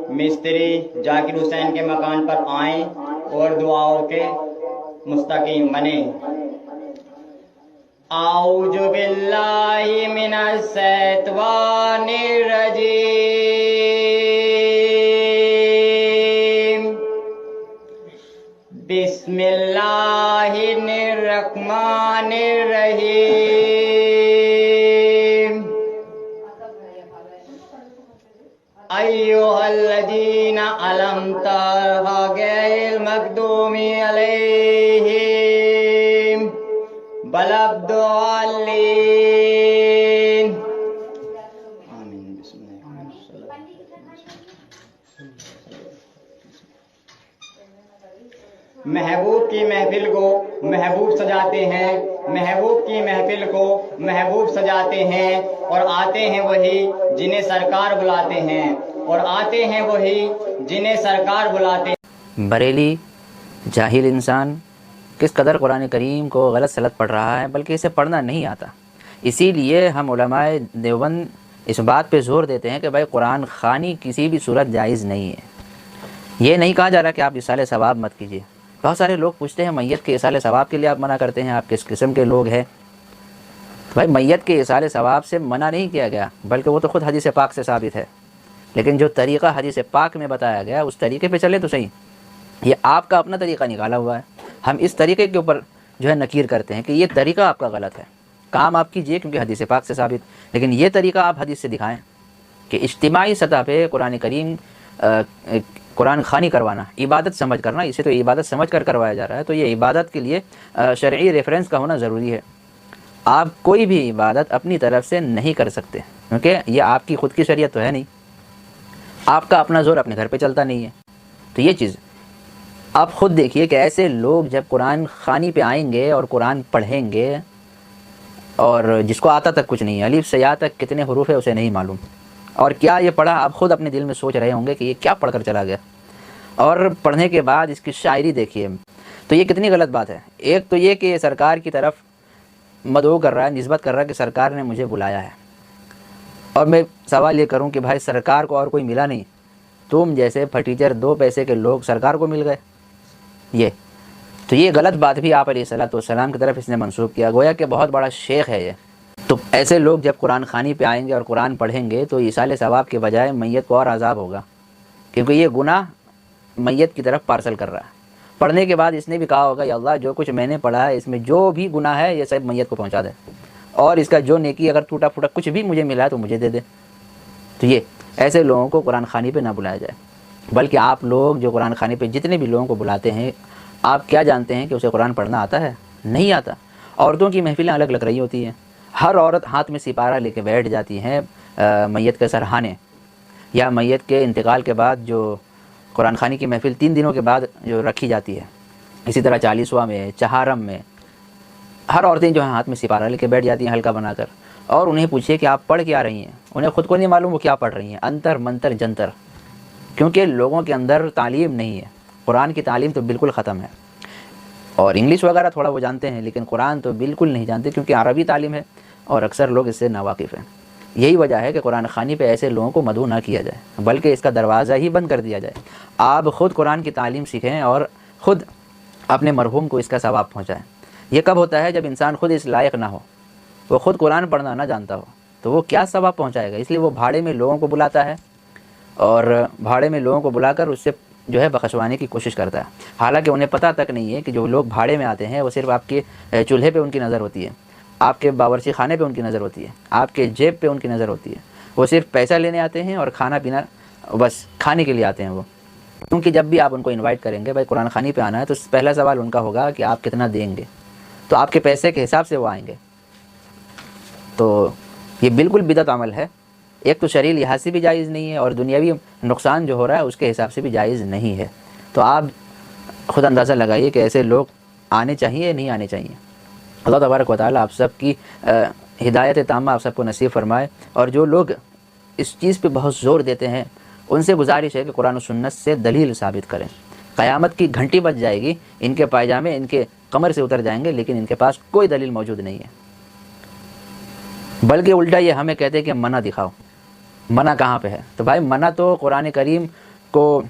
مستری ذاکر حسین کے مکان پر آئیں اور دعاؤں کے مستقیم بنیں۔ اعوذ باللہ من الشیطان الرجیم، بسم اللہ الرحمن الرحیم، ایھا الذین انعمت غیر المغضوب علیہم ولا الضالین۔ آمین۔ بسم اللہ الرحمن الرحیم۔ محبوب کی محفل کو محبوب سجاتے ہیں، محبوب کی محفل کو محبوب سجاتے ہیں، اور آتے ہیں وہی جنہیں سرکار بلاتے ہیں، اور آتے ہیں وہی جنہیں سرکار بلاتے ہیں۔ بریلی جاہل انسان کس قدر قرآن کریم کو غلط سلط پڑھ رہا ہے، بلکہ اسے پڑھنا نہیں آتا۔ اسی لیے ہم علماء دیوبند اس بات پہ زور دیتے ہیں کہ بھائی قرآن خوانی کسی بھی صورت جائز نہیں ہے۔ یہ نہیں کہا جا رہا کہ آپ اصالِ ثواب مت کیجیے۔ بہت سارے لوگ پوچھتے ہیں میت کے اصالِ ثواب کے لیے آپ منع کرتے ہیں، آپ کس قسم کے لوگ ہیں؟ بھائی میت کے اصالِ ثواب سے منع نہیں کیا گیا، بلکہ وہ تو خود حدیث پاک سے ثابت ہے، لیکن جو طریقہ حدیث پاک میں بتایا گیا اس طریقے پہ چلے تو صحیح۔ یہ آپ کا اپنا طریقہ نکالا ہوا ہے، ہم اس طریقے کے اوپر جو ہے نکیر کرتے ہیں کہ یہ طریقہ آپ کا غلط ہے۔ کام آپ کیجئے کیونکہ حدیث پاک سے ثابت، لیکن یہ طریقہ آپ حدیث سے دکھائیں کہ اجتماعی سطح پہ قرآن کریم قرآن خوانی کروانا، عبادت سمجھ کرنا، اسے تو عبادت سمجھ کر کروایا جا رہا ہے، تو یہ عبادت کے لیے شرعی ریفرنس کا ہونا ضروری ہے۔ آپ کوئی بھی عبادت اپنی طرف سے نہیں کر سکتے، کیونکہ یہ آپ کی خود کی شریعت تو ہے نہیں، آپ کا اپنا زور اپنے گھر پہ چلتا نہیں ہے۔ تو یہ چیز آپ خود دیکھیے کہ ایسے لوگ جب قرآن خوانی پہ آئیں گے اور قرآن پڑھیں گے، اور جس کو آتا تک کچھ نہیں ہے، الف سے یا تک کتنے حروف ہے اسے نہیں معلوم، اور کیا یہ پڑھا آپ خود اپنے دل میں سوچ رہے ہوں گے کہ یہ کیا پڑھ کر چلا گیا، اور پڑھنے کے بعد اس کی شاعری دیکھیے، تو یہ کتنی غلط بات ہے۔ ایک تو یہ کہ سرکار کی طرف مدعو کر رہا ہے، نسبت کر رہا ہے کہ سرکار نے مجھے بلایا ہے، اور میں سوال یہ کروں کہ بھائی سرکار کو اور کوئی ملا نہیں، تم جیسے پھٹیچر دو پیسے کے لوگ سرکار کو مل گئے، تو یہ غلط بات بھی آپ علیہ الصلوۃ والسلام کی طرف اس نے منسوب کیا، گویا کہ بہت بڑا شیخ ہے یہ۔ تو ایسے لوگ جب قرآن خوانی پہ آئیں گے اور قرآن پڑھیں گے تو ایصال ثواب کے بجائے میت کو اور عذاب ہوگا، کیونکہ یہ گناہ میت کی طرف پارسل کر رہا ہے۔ پڑھنے کے بعد اس نے بھی کہا ہوگا یا اللہ جو کچھ میں نے پڑھا ہے اس میں جو بھی گناہ ہے یہ سب میت کو پہنچا دے، اور اس کا جو نیکی اگر ٹوٹا پھوٹا کچھ بھی مجھے ملا ہے تو مجھے دے دے۔ تو یہ ایسے لوگوں کو قرآن خوانی پہ نہ بلایا جائے، بلکہ آپ لوگ جو قرآن خوانی پہ جتنے بھی لوگوں کو بلاتے ہیں، آپ کیا جانتے ہیں کہ اسے قرآن پڑھنا آتا ہے؟ نہیں آتا۔ عورتوں کی محفلیں الگ لگ رہی ہوتی ہیں، ہر عورت ہاتھ میں سپارہ لے کے بیٹھ جاتی ہیں میت کے سرہانے، یا میت کے انتقال کے بعد جو قرآن خوانی کی محفل 3 دنوں کے بعد جو رکھی جاتی ہے، اسی طرح 40واں میں، چہارم میں، ہر عورتیں جو ہیں ہاتھ میں سپارہ لے کے بیٹھ جاتی ہیں ہلکا بنا کر، اور انہیں پوچھیے کہ آپ پڑھ کیا رہی ہیں، انہیں خود کو نہیں معلوم وہ کیا پڑھ رہی ہیں، انتر منتر جنتر، کیونکہ لوگوں کے اندر تعلیم نہیں ہے۔ قرآن کی تعلیم تو بالکل ختم ہے، اور انگلش وغیرہ تھوڑا وہ جانتے ہیں، لیکن قرآن تو بالکل نہیں جانتے، کیونکہ عربی تعلیم ہے اور اکثر لوگ اس سے ناواقف ہیں۔ یہی وجہ ہے کہ قرآن خوانی پہ ایسے لوگوں کو مدعو نہ کیا جائے، بلکہ اس کا دروازہ ہی بند کر دیا جائے۔ آپ خود قرآن کی تعلیم سیکھیں اور خود اپنے مرحوم کو اس کا ثواب پہنچائیں۔ یہ کب ہوتا ہے؟ جب انسان خود اس لائق نہ ہو، وہ خود قرآن پڑھنا نہ جانتا ہو، تو وہ کیا ثواب پہنچائے گا؟ اس لیے وہ بھاڑے میں لوگوں کو بلاتا ہے، اور بھاڑے میں لوگوں کو بلا کر اس سے جو ہے بخشوانے کی کوشش کرتا ہے، حالانکہ انہیں پتہ تک نہیں ہے کہ جو لوگ بھاڑے میں آتے ہیں وہ صرف آپ کے چولہے پہ ان کی نظر ہوتی ہے، آپ کے باورچی خانے پہ ان کی نظر ہوتی ہے، آپ کے جیب پہ ان کی نظر ہوتی ہے، وہ صرف پیسہ لینے آتے ہیں اور کھانا پینا بس کھانے کے لیے آتے ہیں وہ، کیونکہ جب بھی آپ ان کو انوائٹ کریں گے بھائی قرآن خوانی پہ آنا ہے، تو پہلا سوال ان کا ہوگا کہ آپ کتنا دیں گے، تو آپ کے پیسے کے حساب سے وہ آئیں گے۔ تو یہ بالکل بدعت عمل ہے، ایک تو شرعی لحاظ سے بھی جائز نہیں ہے، اور دنیاوی نقصان جو ہو رہا ہے اس کے حساب سے بھی جائز نہیں ہے۔ تو آپ خود اندازہ لگائیے کہ ایسے لوگ آنے چاہیے یا نہیں آنے چاہیے۔ اللہ تبارک و تعالیٰ آپ سب کی ہدایت تامہ آپ سب کو نصیب فرمائے، اور جو لوگ اس چیز پہ بہت زور دیتے ہیں ان سے گزارش ہے کہ قرآن و سنت سے دلیل ثابت کریں۔ قیامت کی گھنٹی بج جائے گی، ان کے پائجامے ان کے کمر سے اتر جائیں گے، لیکن ان کے پاس کوئی دلیل موجود نہیں ہے، بلکہ الٹا یہ ہمیں کہتے ہیں کہ منع دکھاؤ۔ منع کہاں پہ ہے؟ تو بھائی منع تو قرآن کریم کو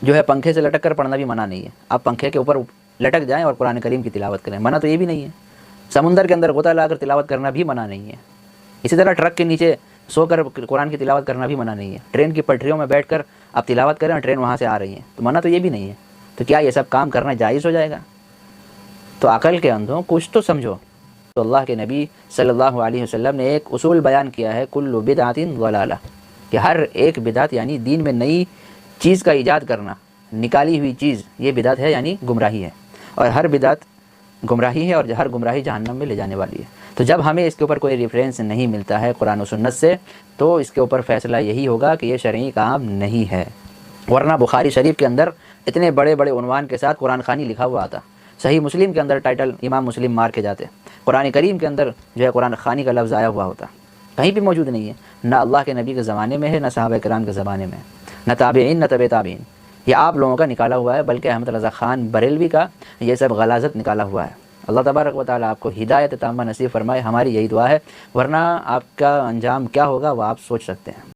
جو ہے پنکھے سے لٹک کر پڑھنا بھی منع نہیں ہے. آپ پنکھے کے اوپر لٹک جائیں اور قرآن کریم کی تلاوت کریں, منع تو یہ بھی نہیں ہے. سمندر کے اندر غوطہ لا کر تلاوت کرنا بھی منع نہیں ہے. اسی طرح ٹرک کے نیچے سو کر قرآن کی تلاوت کرنا بھی منع نہیں ہے. ٹرین کی پٹریوں میں بیٹھ کر آپ تلاوت کریں اور ٹرین وہاں سے آ رہی ہے تو منع تو یہ بھی نہیں ہے. تو کیا یہ سب کام کرنا جائز ہو جائے گا؟ تو عقل کے اندھوں کچھ تو سمجھو. تو اللہ کے نبی صلی اللہ علیہ وسلم نے ایک اصول بیان کیا ہے, کل بدعۃ ضلالہ, کہ ہر ایک بدعت یعنی دین میں نئی چیز کا ایجاد کرنا, نکالی ہوئی چیز, یہ بدعت ہے یعنی گمراہی ہے, اور ہر بدعت گمراہی ہے اور ہر گمراہی جہنم میں لے جانے والی ہے. تو جب ہمیں اس کے اوپر کوئی ریفرنس نہیں ملتا ہے قرآن و سنت سے, تو اس کے اوپر فیصلہ یہی ہوگا کہ یہ شرعی کام نہیں ہے. ورنہ بخاری شریف کے اندر اتنے بڑے بڑے عنوان کے ساتھ قرآن خوانی لکھا ہوا آتا, صحیح مسلم کے اندر ٹائٹل امام مسلم مار کے جاتے, قرآن کریم کے اندر جو ہے قرآن خوانی کا لفظ آیا ہوا ہوتا, کہیں بھی موجود نہیں ہے. نہ اللہ کے نبی کے زمانے میں ہے, نہ صحابہ کرام کے زمانے میں, نہ تابعین, نہ تبع تابعین. یہ آپ لوگوں کا نکالا ہوا ہے, بلکہ احمد رضا خان بریلوی کا یہ سب غلاظت نکالا ہوا ہے. اللہ تبارک و تعالیٰ آپ کو ہدایت تامہ نصیب فرمائے, ہماری یہی دعا ہے. ورنہ آپ کا انجام کیا ہوگا وہ آپ سوچ سکتے ہیں.